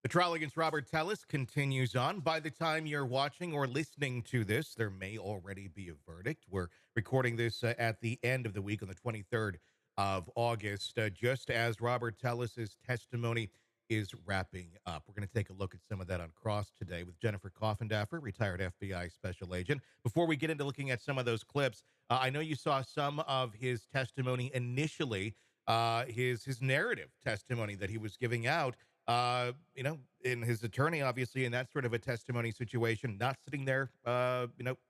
The trial against Robert Tellis continues on. By the time you're watching or listening to this, there may already be a verdict. We're recording this at the end of the week on the 23rd of August, just as Robert Tellis's testimony is wrapping up. We're going to take a look at some of that on Cross today with Jennifer Coffindaffer, retired FBI special agent. Before we get into looking at some of those clips, I know you saw some of his testimony initially, his narrative testimony that he was giving out. In his attorney, obviously, in that sort of a testimony situation, not sitting there,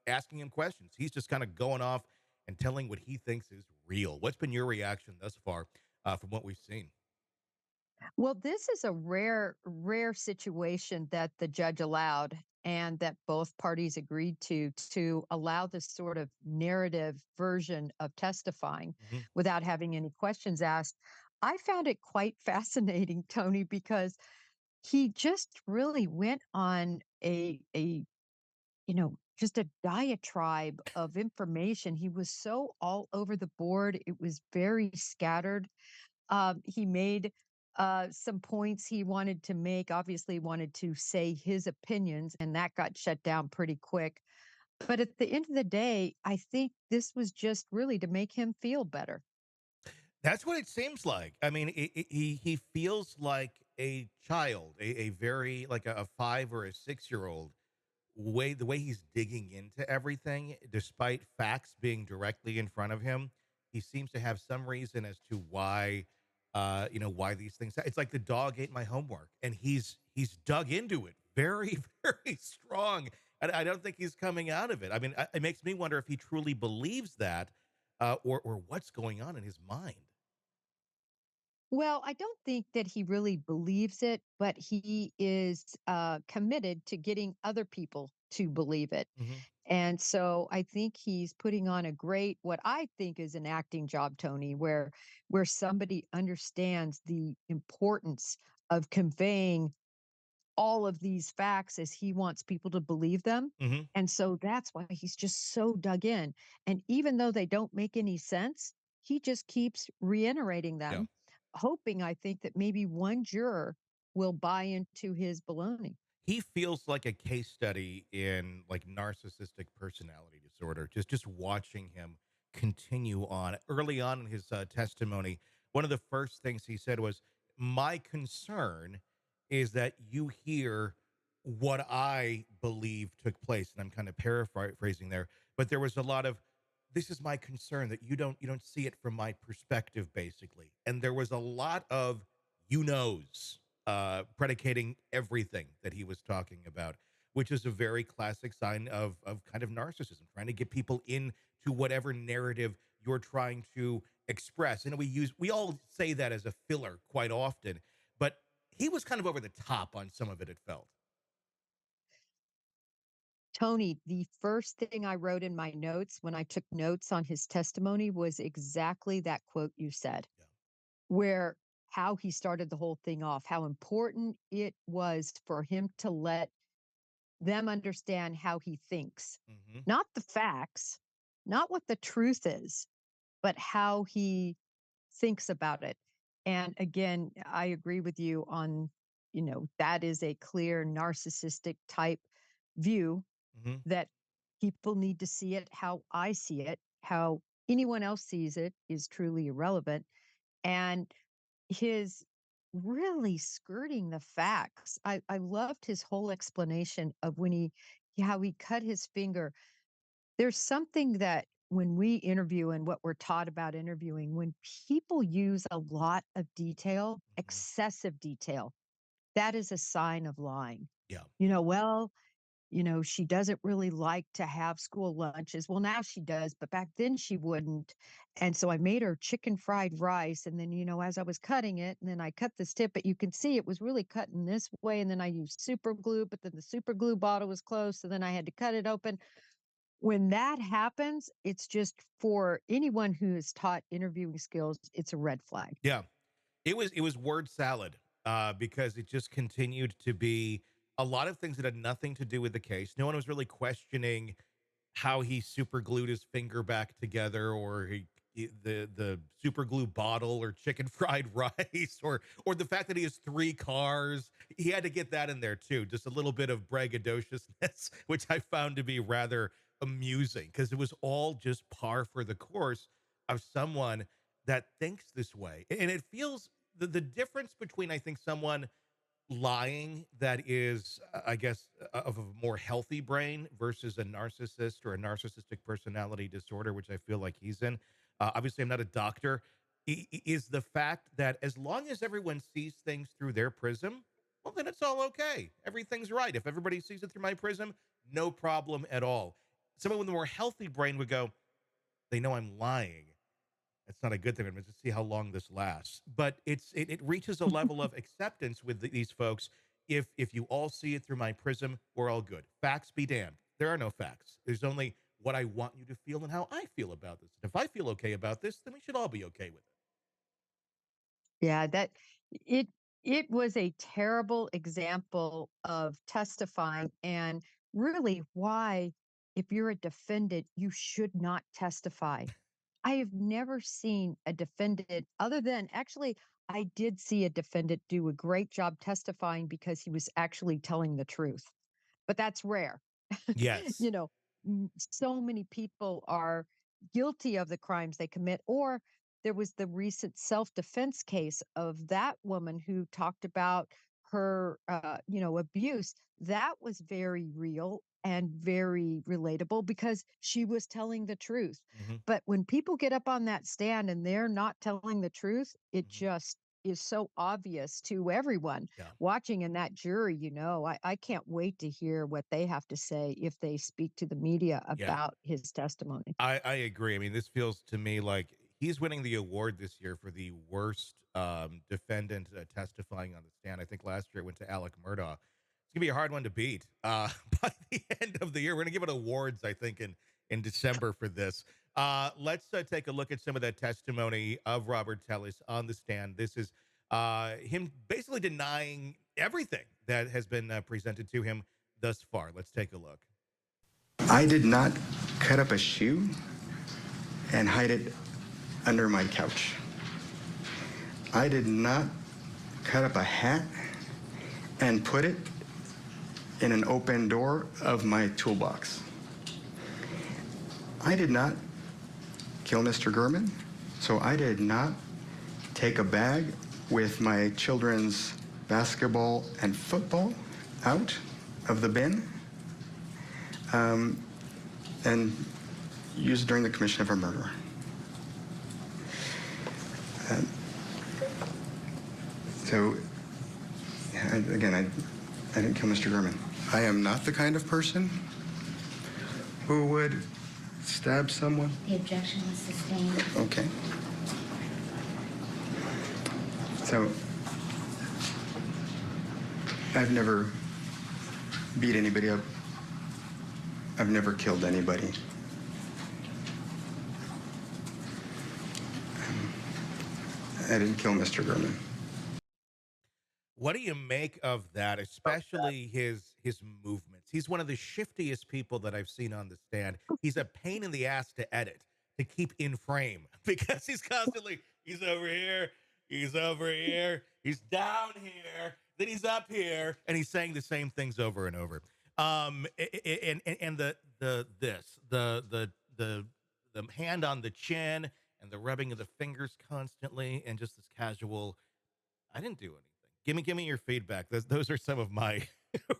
asking him questions. He's just kind of going off and telling what he thinks is real. What's been your reaction thus far from what we've seen? Well, this is a rare situation that the judge allowed and that both parties agreed to allow this sort of narrative version of testifying Hmm. without having any questions asked. I found it quite fascinating, Tony, because he just really went on just a diatribe of information. He was so all over the board. It was very scattered. He made some points he wanted to make, obviously wanted to say his opinions, and that got shut down pretty quick. But at the end of the day, I think this was just really to make him feel better. That's what it seems like. I mean, he feels like a child, a very like a 5 or a 6 year old. The way he's digging into everything, despite facts being directly in front of him, he seems to have some reason as to why, why these things. It's like the dog ate my homework, and he's dug into it very, very strong. And I don't think he's coming out of it. I mean, it makes me wonder if he truly believes that, or what's going on in his mind. Well, I don't think that he really believes it, but he is committed to getting other people to believe it. Hmm. And so I think he's putting on a great, what I think is an acting job, Tony, where somebody understands the importance of conveying all of these facts as he wants people to believe them. Hmm. And so that's why he's just so dug in. And even though they don't make any sense, he just keeps reiterating Yeah. them, hoping, I think, that maybe one juror will buy into his baloney. He feels like a case study in like narcissistic personality disorder. Just watching him continue on early on in his testimony, one of the first things he said was, "My concern is that you hear what I believe took place," and I'm kind of paraphrasing there, but there was a lot of, "This is my concern that you don't see it from my perspective," basically, and there was a lot of "you knows." Predicating everything that he was talking about, which is a very classic sign of kind of narcissism, trying to get people into whatever narrative you're trying to express. And we all say that as a filler quite often, but he was kind of over the top on some of it. It felt. Tony, the first thing I wrote in my notes when I took notes on his testimony was exactly that quote you said, Yeah. where how he started the whole thing off, how important it was for him to let them understand how he thinks, Hmm. not the facts, not what the truth is, but how he thinks about it. And again, I agree with you on, that is a clear narcissistic type view Hmm. that people need to see it how I see it, how anyone else sees it is truly irrelevant. And his really skirting the facts. I loved his whole explanation of when how he cut his finger. There's something that when we interview and what we're taught about interviewing, when people use a lot of detail, Hmm. excessive detail, that is a sign of lying. Yeah. Well, she doesn't really like to have school lunches. Well, now she does, but back then she wouldn't. And so I made her chicken fried rice. And then, as I was cutting it, and then I cut this tip, but you can see it was really cutting this way. And then I used super glue, but then the super glue bottle was closed. So then I had to cut it open. When that happens, it's just for anyone who is taught interviewing skills, it's a red flag. Yeah. It was word salad, because it just continued to be a lot of things that had nothing to do with the case. No one was really questioning how he super glued his finger back together, or he the super glue bottle or chicken fried rice or the fact that he has three cars. He had to get that in there too. Just a little bit of braggadociousness, which I found to be rather amusing because it was all just par for the course of someone that thinks this way. And it feels the difference between, I think, someone lying that is, I guess, of a more healthy brain versus a narcissist or a narcissistic personality disorder, which I feel like he's in. Obviously, I'm not a doctor. Is the fact that as long as everyone sees things through their prism, well, then it's all okay. Everything's right. If everybody sees it through my prism, no problem at all. Someone with a more healthy brain would go, they know I'm lying. That's not a good thing. I'm going to see how long this lasts. But it reaches a level of acceptance with these folks. If you all see it through my prism, we're all good. Facts be damned. There are no facts. There's only what I want you to feel and how I feel about this. If I feel okay about this, then we should all be okay with it. Yeah, that it it was a terrible example of testifying and really why, if you're a defendant, you should not testify. I have never seen a defendant other than actually, I did see a defendant do a great job testifying because he was actually telling the truth, but that's rare. Yes. You know, so many people are guilty of the crimes they commit. Or there was the recent self-defense case of that woman who talked about her, abuse. That was very real and very relatable because she was telling the truth. Hmm. But when people get up on that stand and they're not telling the truth, it Hmm. just is so obvious to everyone Yeah. watching. In that jury, I can't wait to hear what they have to say if they speak to the media Yeah. about his testimony. I agree. I mean, this feels to me like he's winning the award this year for the worst defendant testifying on the stand. I think last year it went to Alec Murdaugh. It's gonna be a hard one to beat. By the end of the year, we're gonna give it awards. I think in December for this. Let's take a look at some of that testimony of Robert Tellis on the stand. This is him basically denying everything that has been presented to him thus far. Let's take a look. I did not cut up a shoe and hide it under my couch. I did not cut up a hat and put it in an open door of my toolbox. I did not kill Mr. Gurman, so I did not take a bag with my children's basketball and football out of the bin and use it during the commission of a murder. Uh, so, again, I didn't kill Mr. Gurman. I am not the kind of person who would stab someone. The objection was sustained. Okay. So, I've never beat anybody up. I've never killed anybody. I didn't kill Mr. Gurman. What do you make of that, especially his movements? He's one of the shiftiest people that I've seen on the stand. He's a pain in the ass to edit, to keep in frame because he's constantly he's over here, he's over here, he's down here, then he's up here, and he's saying the same things over and over. And the this the hand on the chin and the rubbing of the fingers constantly, and just this casual. I didn't do anything. Give me your feedback. Those are some of my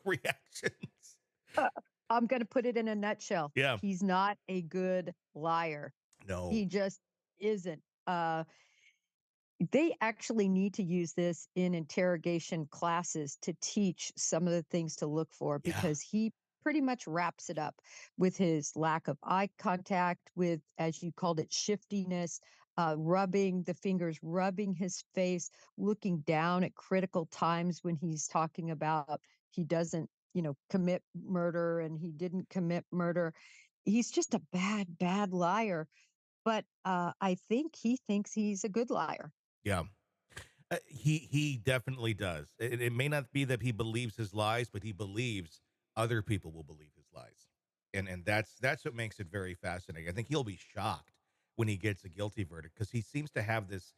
reactions. Uh, I'm going to put it in a nutshell. Yeah. He's not a good liar. No. He just isn't. They actually need to use this in interrogation classes to teach some of the things to look for Yeah. because he pretty much wraps it up with his lack of eye contact, with, as you called it, shiftiness, rubbing the fingers, rubbing his face, looking down at critical times when he's talking about he doesn't, commit murder and he didn't commit murder. He's just a bad, bad liar. But I think he thinks he's a good liar. Yeah. He definitely does. It may not be that he believes his lies, but he believes other people will believe his lies, and that's what makes it very fascinating. I think he'll be shocked when he gets a guilty verdict, because he seems to have this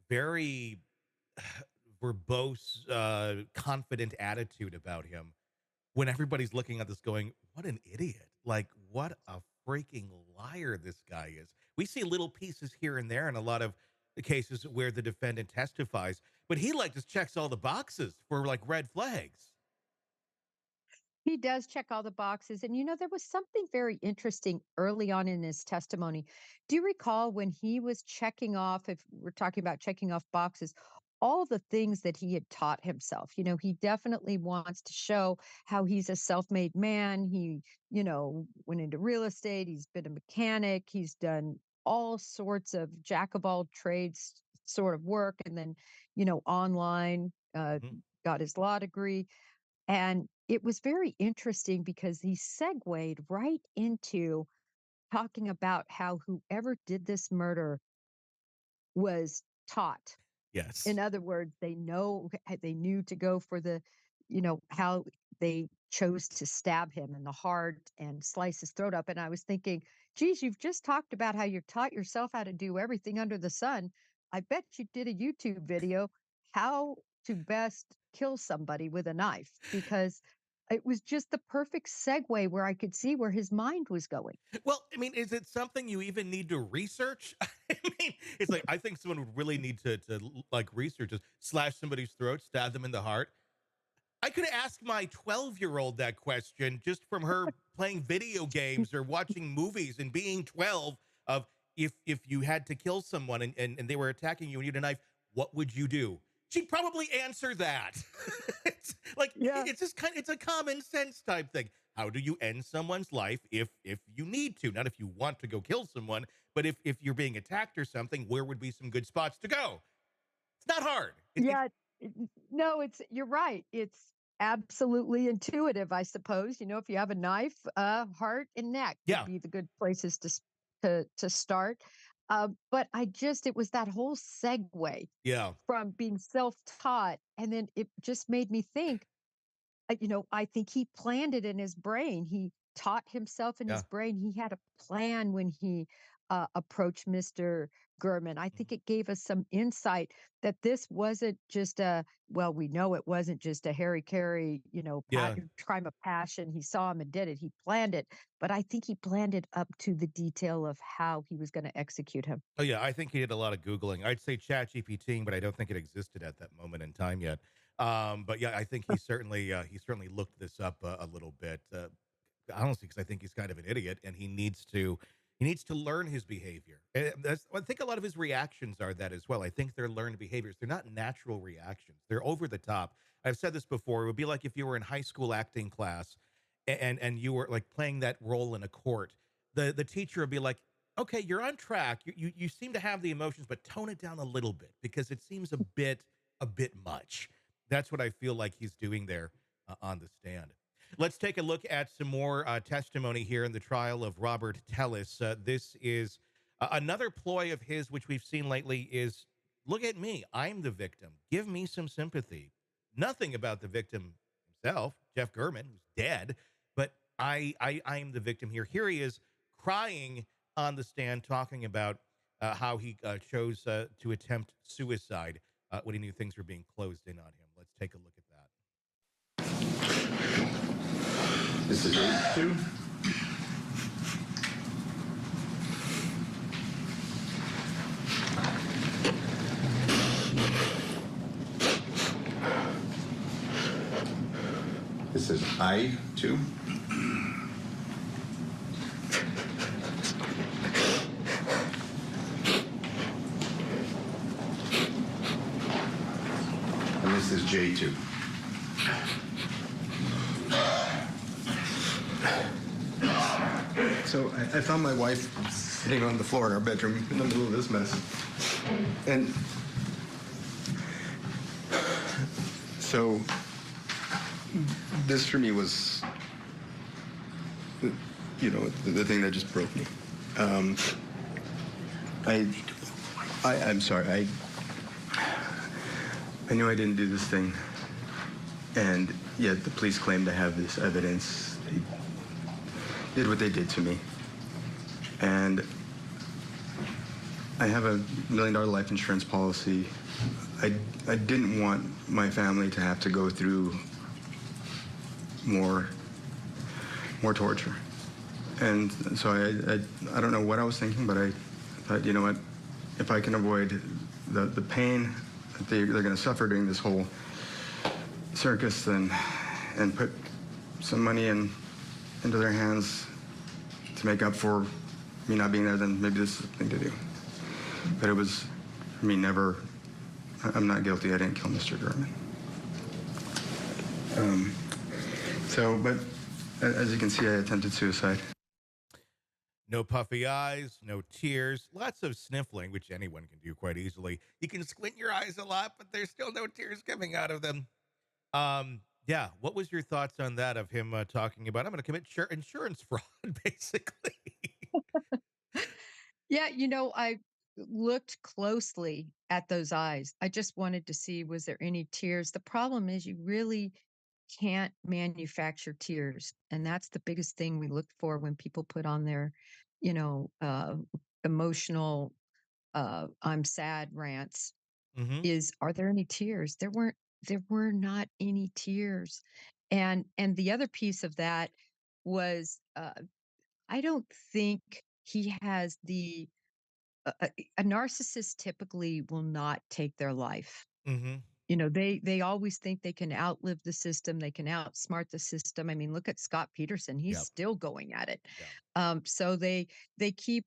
very verbose, confident attitude about him when everybody's looking at this going, what an idiot. Like, what a freaking liar this guy is. We see little pieces here and there in a lot of the cases where the defendant testifies, but he like just checks all the boxes for like red flags. He does check all the boxes. And there was something very interesting early on in his testimony. Do you recall when he was checking off, if we're talking about checking off boxes, all the things that he had taught himself? He definitely wants to show how he's a self made man. He, went into real estate, he's been a mechanic, he's done all sorts of jack of all trades sort of work. And then, online, Mhm. got his law degree. And it was very interesting because he segued right into talking about how whoever did this murder was taught. In Yes. other words, they knew to go for how they chose to stab him in the heart and slice his throat up. And I was thinking, geez, you've just talked about how you taught yourself how to do everything under the sun. I bet you did a YouTube video how to best kill somebody with a knife, because it was just the perfect segue where I could see where his mind was going. Well, I mean, is it something you even need to research? I mean, it's like I think someone would really need to like research this, slash somebody's throat, stab them in the heart. I could ask my 12-year-old that question just from her playing video games or watching movies and being 12 of if you had to kill someone and they were attacking you and you had a knife, what would you do? She'd probably answer that. It's like Yeah. it's a common sense type thing. How do you end someone's life if you need to? Not if you want to go kill someone, but if you're being attacked or something, where would be some good spots to go? It's not hard. Yeah, no, you're right. It's absolutely intuitive, I suppose. If you have a knife, heart and neck would Yeah, be the good places to start. But it was that whole segue yeah, from being self-taught, and then it just made me think. I think he planned it in his brain. He taught himself in yeah. his brain. He had a plan when he approached Mr. Gurman. I Mhm. think it gave us some insight that this wasn't just well, we know it wasn't just a Harry Carey, Yeah. crime of passion. He saw him and did it. He planned it. But I think he planned it up to the detail of how he was going to execute him. Oh yeah, I think he did a lot of Googling. I'd say Chat GPT, but I don't think it existed at that moment in time yet. But yeah, I think he certainly looked this up a little bit. Honestly, because I think he's kind of an idiot, and he needs to learn his behavior. I think a lot of his reactions are that as well. I think they're learned behaviors. They're not natural reactions. They're over the top. I've said this before. It would be like if you were in high school acting class, and you were like playing that role in a court. The teacher would be like, "Okay, you're on track. You seem to have the emotions, but tone it down a little bit because it seems a bit much." That's what I feel like he's doing there on the stand. Let's take a look at some more testimony here in the trial of Robert Tellis. This is another ploy of his, which we've seen lately, is look at me. I'm the victim. Give me some sympathy. Nothing about the victim himself, Jeff Gurman, who's dead, but I am the victim here. Here he is crying on the stand, talking about how he chose to attempt suicide when he knew things were being closed in on him. Let's take a look at that. This is two. This is I2. And this is J2. So I found my wife sitting on the floor in our bedroom in the middle of this mess. And so this for me was, the thing that just broke me. I'm sorry. I knew I didn't do this thing, and yet the police claim to have this evidence. They did what they did to me, and I have a $1 million life insurance policy. I didn't want my family to have to go through more torture. And so I don't know what I was thinking, but I thought, you know what, if I can avoid the pain that they're going to suffer during this whole circus, then and put some money into their hands to make up for me not being there, then maybe this is the thing to do. But it was, for me, never, I'm not guilty. I didn't kill Mr. German. But as you can see, I attempted suicide. No puffy eyes, no tears, lots of sniffling, which anyone can do quite easily. You can squint your eyes a lot, but there's still no tears coming out of them. Yeah, what was your thoughts on that, of him talking about, I'm going to commit insurance fraud, basically? Yeah, I looked closely at those eyes. I just wanted to see, was there any tears? The problem is you really can't manufacture tears. And that's the biggest thing we look for when people put on their, you know, uh, emotional, I'm sad rants, Mm-hmm. is, are there any tears? There were not any tears. And the other piece of that was, I don't think he has a narcissist typically will not take their life. Mm-hmm. They always think they can outlive the system, they can outsmart the system. I mean, look at Scott Peterson, he's Yep. still going at it. Yeah. So they keep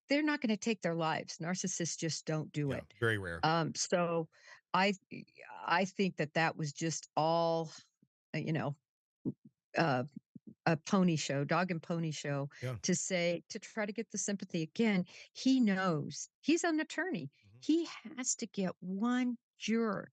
they're not going to take their lives. Narcissists just don't do Yeah. it. Very rare. So I I think that was just all, uh, you know, uh, a pony show, dog and pony show, Yeah. to try to get the sympathy. Again, he knows he's an attorney. Mm-hmm. He has to get one juror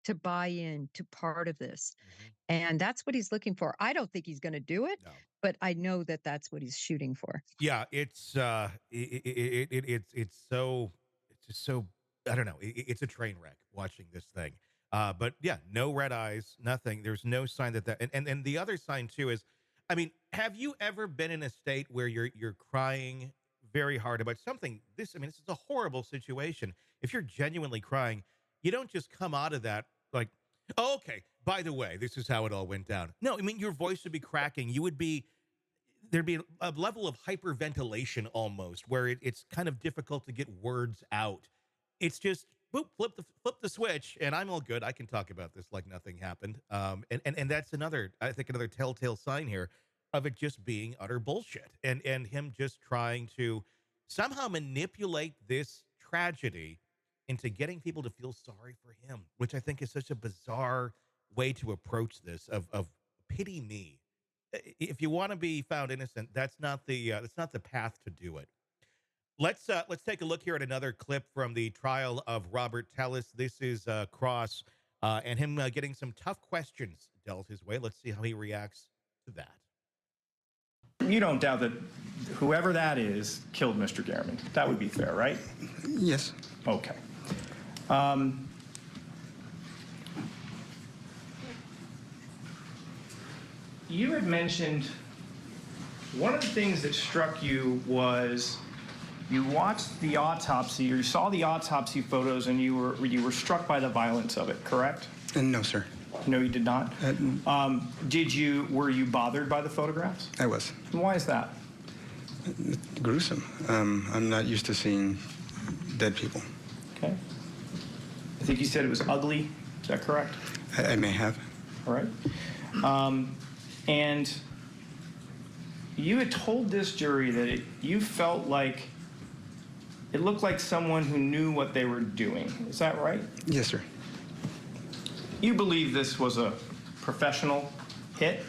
to buy in to part of this. Mm-hmm. And that's what he's looking for. I don't think he's going to do it, No. but I know that that's what he's shooting for. Yeah, it's just so, I don't know. It's a train wreck watching this thing. But yeah, no red eyes, nothing. There's no sign and the other sign too is, I mean, have you ever been in a state where you're crying very hard about something? This is a horrible situation. If you're genuinely crying, you don't just come out of that like, oh, okay, by the way, this is how it all went down. No, I mean, your voice would be cracking. There'd be a level of hyperventilation almost, where it's kind of difficult to get words out. It's just boop, flip the switch, and I'm all good. I can talk about this like nothing happened. And that's I think another telltale sign here of it just being utter bullshit, and him just trying to somehow manipulate this tragedy into getting people to feel sorry for him, which I think is such a bizarre way to approach this. Of pity me. If you want to be found innocent, that's not the path to do it. Let's take a look here at another clip from the trial of Robert Tellis. This is Cross and him getting some tough questions dealt his way. Let's see how he reacts to that. You don't doubt that whoever that is killed Mr. Gehrman. That would be fair, right? Yes. Okay. You had mentioned one of the things that struck you was you watched the autopsy, or you saw the autopsy photos, and you were struck by the violence of it, correct? No, sir. No, you did not? Were you bothered by the photographs? I was. And why is that? Gruesome. I'm not used to seeing dead people. Okay. I think you said it was ugly. Is that correct? I may have. All right. And you had told this jury that you felt like it looked like someone who knew what they were doing. Is that right? Yes, sir. You believe this was a professional hit?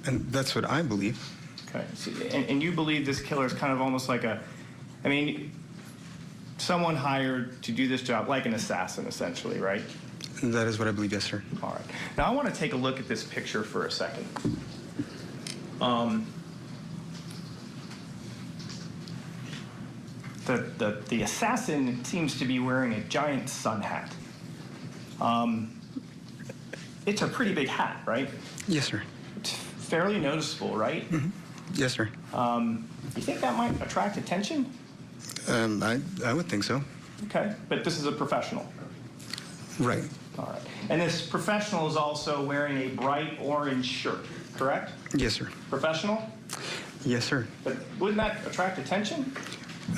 And that's what I believe. Okay. So, and you believe this killer is kind of almost like someone hired to do this job, like an assassin, essentially, right? That is what I believe, yes, sir. All right. Now I want to take a look at this picture for a second. The assassin seems to be wearing a giant sun hat. It's a pretty big hat, right? Yes, sir. It's fairly noticeable, right? Mm-hmm. Yes, sir. You think that might attract attention? I would think so. Okay, but this is a professional. Right. All right. And this professional is also wearing a bright orange shirt, correct? Yes, sir. Professional? Yes, sir. But wouldn't that attract attention?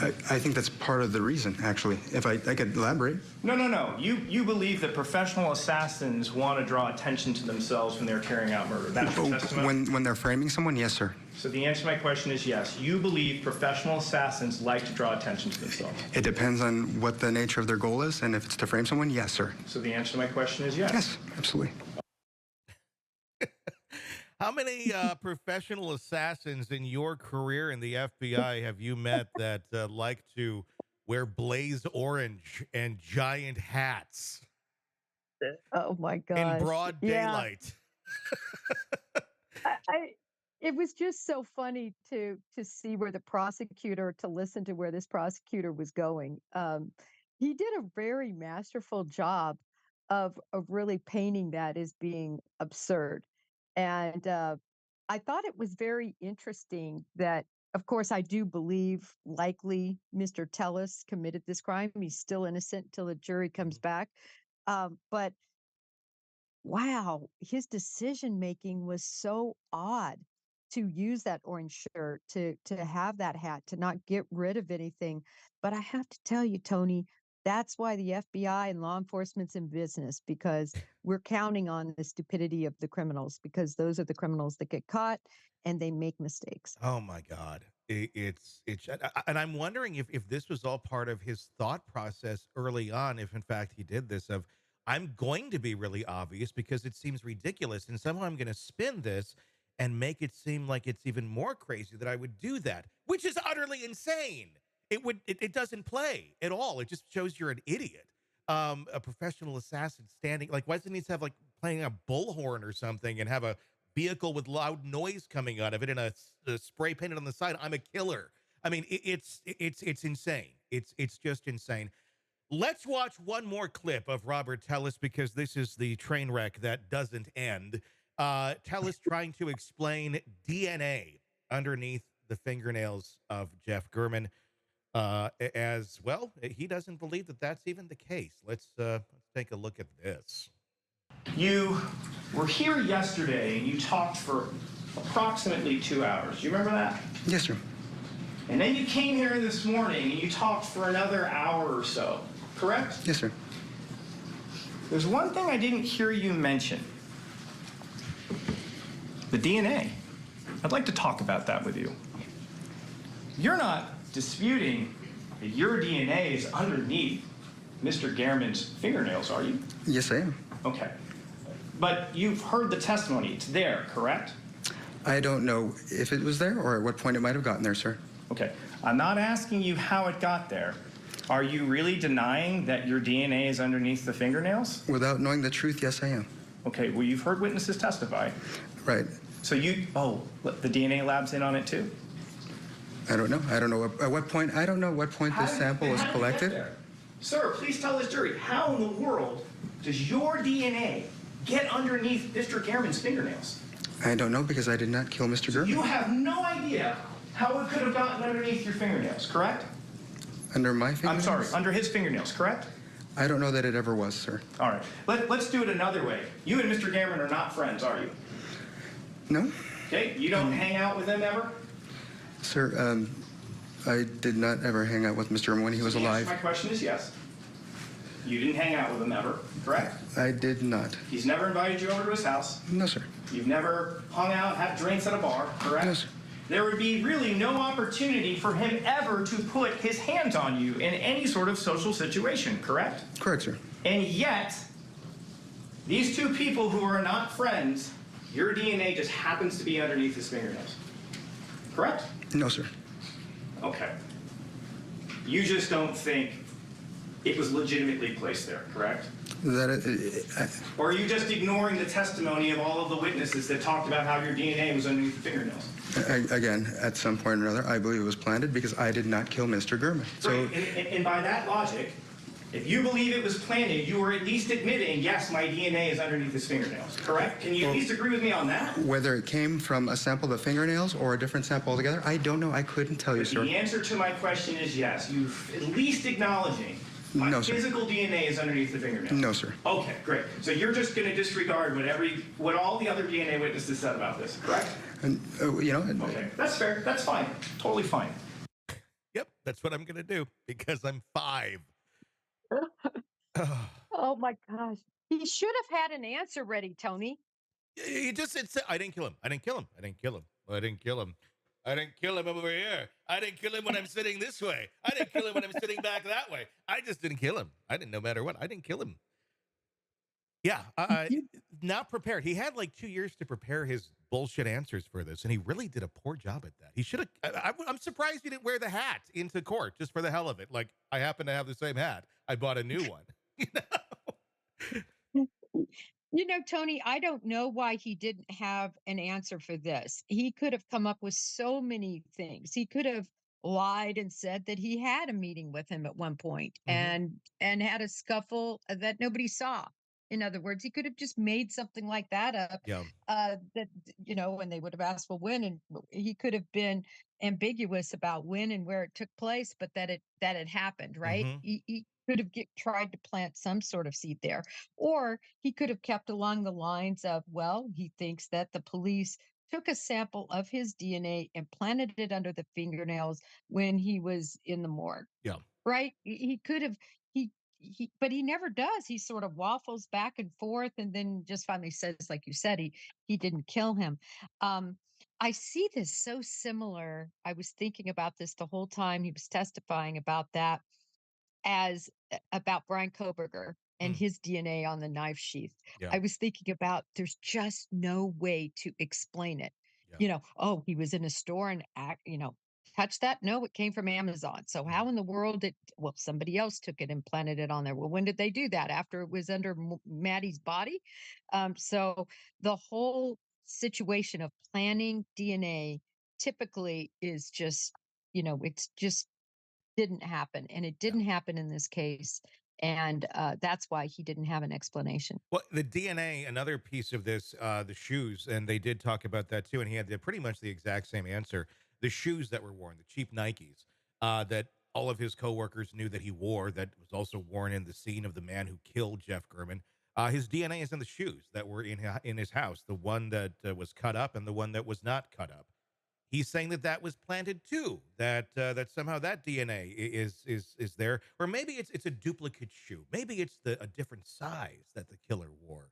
I think that's part of the reason, actually. If I could elaborate. No. You believe that professional assassins want to draw attention to themselves when they're carrying out murder. That's your testimony? When they're framing someone, yes, sir. So the answer to my question is yes. You believe professional assassins like to draw attention to themselves. It depends on what the nature of their goal is, and if it's to frame someone, yes, sir. So the answer to my question is yes. Yes, absolutely. How many professional assassins in your career in the FBI have you met that like to wear blaze orange and giant hats Oh my gosh. in broad Yeah. daylight? It was just so funny to see where the prosecutor, to listen to where this prosecutor was going. He did a very masterful job of really painting that as being absurd. And I thought it was very interesting that, of course, I do believe likely Mr. Tellis committed this crime. He's still innocent till the jury comes back. But wow, his decision making was so odd to use that orange shirt, to have that hat, to not get rid of anything. But I have to tell you, Tony, that's why the FBI and law enforcement's in business, because we're counting on the stupidity of the criminals, because those are the criminals that get caught and they make mistakes. Oh my God. And I'm wondering if this was all part of his thought process early on, if in fact he did this of, I'm going to be really obvious because it seems ridiculous. And somehow I'm going to spin this and make it seem like it's even more crazy that I would do that, which is utterly insane. It doesn't play at all. It just shows you're an idiot. A professional assassin standing, like, why doesn't he have like playing a bullhorn or something and have a vehicle with loud noise coming out of it and a spray painted on the side? I'm a killer. I mean, it's insane. It's just insane. Let's watch one more clip of Robert Tellis, because this is the train wreck that doesn't end. Tellis trying to explain DNA underneath the fingernails of Jeff German. As well, he doesn't believe that that's even the case. Let's take a look at this. You were here yesterday and you talked for approximately 2 hours. Do you remember that? Yes, sir. And then you came here this morning and you talked for another hour or so, correct? Yes, sir. There's one thing I didn't hear you mention. The DNA. I'd like to talk about that with you. You're not disputing that your DNA is underneath Mr. Gehrman's fingernails, are you? Yes, I am. Okay. But you've heard the testimony. It's there, correct? I don't know if it was there or at what point it might have gotten there, sir. Okay. I'm not asking you how it got there. Are you really denying that your DNA is underneath the fingernails? Without knowing the truth, yes, I am. Okay. Well, you've heard witnesses testify. Right. So the DNA lab's in on it too? I don't know. I don't know at what point. I don't know what point this sample was collected. Sir, please tell this jury, how in the world does your DNA get underneath Mr. Gehrman's fingernails? I don't know because I did not kill Mr. German. You have no idea how it could have gotten underneath your fingernails, correct? Under my fingernails? I'm sorry, under his fingernails, correct? I don't know that it ever was, sir. All right. Let's do it another way. You and Mr. Gehrman are not friends, are you? No? Okay, you don't hang out with him ever? Sir, I did not ever hang out with Mr. German when he was The answer alive. to my question is yes. You didn't hang out with him ever, correct? I did not. He's never invited you over to his house. No, sir. You've never hung out, had drinks at a bar, correct? No, sir. There would be really no opportunity for him ever to put his hands on you in any sort of social situation, correct? Correct, sir. And yet, these two people who are not friends, your DNA just happens to be underneath his fingernails. Correct? No, sir. Okay. You just don't think it was legitimately placed there, correct? Or are you just ignoring the testimony of all of the witnesses that talked about how your DNA was underneath the fingernails? Again, at some point or another, I believe it was planted because I did not kill Mr. German. So, and by that logic, If you believe it was planted, you are at least admitting, yes, my DNA is underneath his fingernails, correct? Can you at least agree with me on that? Whether it came from a sample of fingernails or a different sample altogether, I don't know. I couldn't tell you, sir. The answer to my question is yes. You're at least acknowledging my No, sir. physical DNA is underneath the fingernails. No, sir. Okay, great. So you're just going to disregard what all the other DNA witnesses said about this, correct? And, Okay, that's fair. That's fine. Totally fine. Yep, that's what I'm gonna do because I'm 5. Oh my gosh. He should have had an answer ready, Tony. He just said, I didn't kill him. I didn't kill him. I didn't kill him. I didn't kill him. I didn't kill him over here. I didn't kill him when I'm sitting this way. I didn't kill him when I'm sitting back that way. I just didn't kill him. I didn't, no matter what. I didn't kill him. Yeah, not prepared. He had like 2 years to prepare his bullshit answers for this, and he really did a poor job at that. He should have. I'm surprised he didn't wear the hat into court just for the hell of it. Like, I happen to have the same hat. I bought a new one. You know? You know, Tony, I don't know why he didn't have an answer for this. He could have come up with so many things. He could have lied and said that he had a meeting with him at one point Mhm. and had a scuffle that nobody saw. In other words, he could have just made something like that up. Yeah. And they would have asked, well, when, and he could have been ambiguous about when and where it took place, but that it happened, right? Mhm. He could have tried to plant some sort of seed there. Or he could have kept along the lines of, well, he thinks that the police took a sample of his DNA and planted it under the fingernails when he was in the morgue, Yeah. right? He could have, but he never does. He sort of waffles back and forth and then just finally says, like you said, he didn't kill him. Um, I see this so similar. I was thinking about this the whole time he was testifying about that as about Brian Koberger and Mm. his DNA on the knife sheath. Yeah. I was thinking about there's just no way to explain it. Yeah. Oh, he was in a store and touch that. No, it came from Amazon. So Mhm. how in the world well, somebody else took it and planted it on there. Well, when did they do that? After it was under Maddie's body? So the whole situation of planning DNA typically is just, it's just didn't happen, and it Yeah. didn't happen in this case, and that's why he didn't have an explanation. Well, the DNA, another piece of this, the shoes, and they did talk about that too. And he had pretty much the exact same answer. The shoes that were worn, the cheap Nikes, that all of his coworkers knew that he wore, that was also worn in the scene of the man who killed Jeff German. His DNA is in the shoes that were in his house, the one that was cut up and the one that was not cut up. He's saying that that was planted too. That somehow that DNA is there, or maybe it's a duplicate shoe. Maybe it's a different size that the killer wore.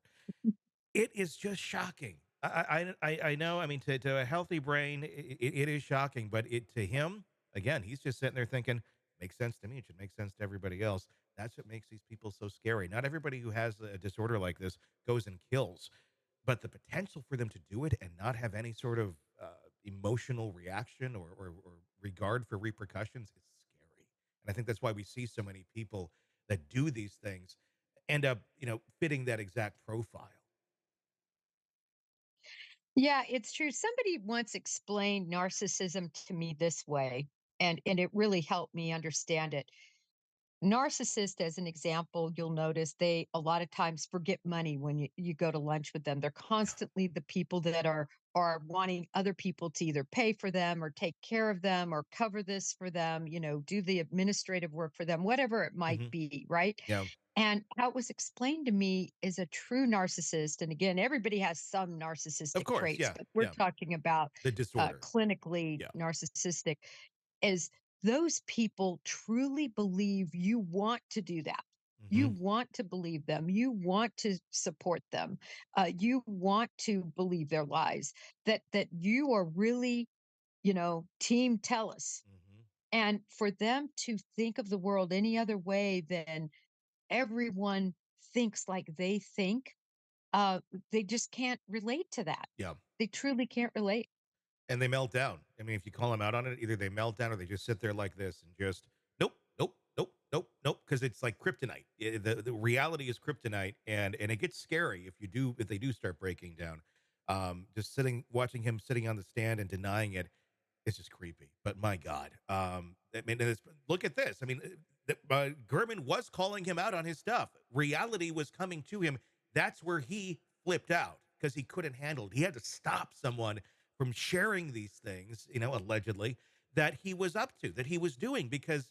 It is just shocking. I know. I mean, to a healthy brain, it is shocking, but to him, again, he's just sitting there thinking, makes sense to me. It should make sense to everybody else. That's what makes these people so scary. Not everybody who has a disorder like this goes and kills, but the potential for them to do it and not have any sort of emotional reaction or regard for repercussions is scary. And I think that's why we see so many people that do these things end up, fitting that exact profile. Yeah, it's true. Somebody once explained narcissism to me this way, and it really helped me understand it. Narcissist, as an example, you'll notice they a lot of times forget money when you go to lunch with them. They're constantly the people that are wanting other people to either pay for them or take care of them or cover this for them, do the administrative work for them, whatever it might Hmm. be, right? Yeah, And how it was explained to me is a true narcissist. And again, everybody has some of narcissistic course. traits, Yeah, but we're yeah. talking about The disorder. clinically Yeah. narcissistic, is those people truly believe you want to do that. You Hmm. want to believe them. You want to support them. You want to believe their lies. That you are really, team tell us. Hmm. And for them to think of the world any other way than everyone thinks like they think, uh, they just can't relate to that. Yeah. They truly can't relate. And they melt down. I mean, if you call them out on it, either they melt down or they just sit there like this and just, nope, nope, nope, nope, nope, because it's like kryptonite. The reality is kryptonite, and it gets scary if they do start breaking down. Just watching him sitting on the stand and denying it, it's just creepy. But my God, I mean, look at this. I mean, Gurman was calling him out on his stuff. Reality was coming to him. That's where he flipped out because he couldn't handle it. He had to stop someone from sharing these things, allegedly, that he was up to, that he was doing, because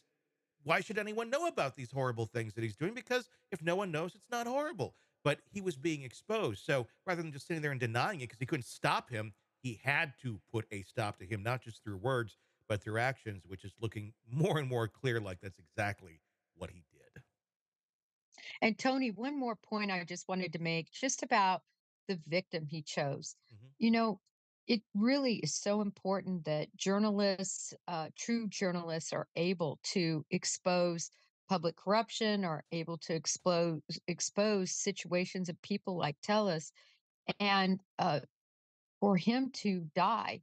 why should anyone know about these horrible things that he's doing? Because if no one knows, it's not horrible. But he was being exposed. So rather than just sitting there and denying it because he couldn't stop him, he had to put a stop to him, not just through words, but through actions, which is looking more and more clear like that's exactly what he did. And Tony, one more point I just wanted to make just about the victim he chose. Mhm. You know, it really is so important that journalists, true journalists, are able to expose public corruption, are able to expose situations of people like Tellus, and for him to die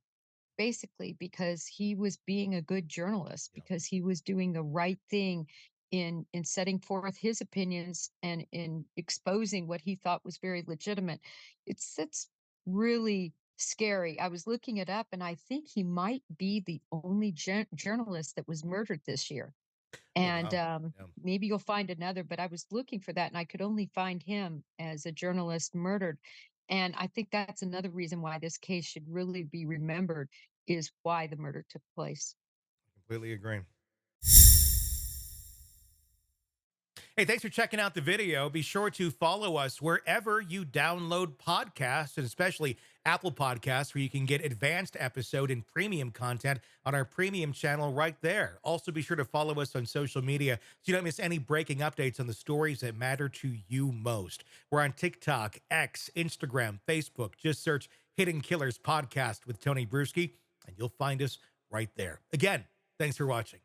basically because he was being a good journalist, Yeah. because he was doing the right thing in setting forth his opinions and in exposing what he thought was very legitimate. It's really scary. I was looking it up, and I think he might be the only journalist that was murdered this year. Oh, And wow. Yeah. maybe you'll find another, but I was looking for that and I could only find him as a journalist murdered. And I think that's another reason why this case should really be remembered, is why the murder took place. Completely agree. Hey, thanks for checking out the video. Be sure to follow us wherever you download podcasts, and especially Apple Podcasts, where you can get advanced episode and premium content on our premium channel right there. Also, be sure to follow us on social media so you don't miss any breaking updates on the stories that matter to you most. We're on TikTok, X, Instagram, Facebook. Just search Hidden Killers Podcast with Tony Brueski, and you'll find us right there. Again, thanks for watching.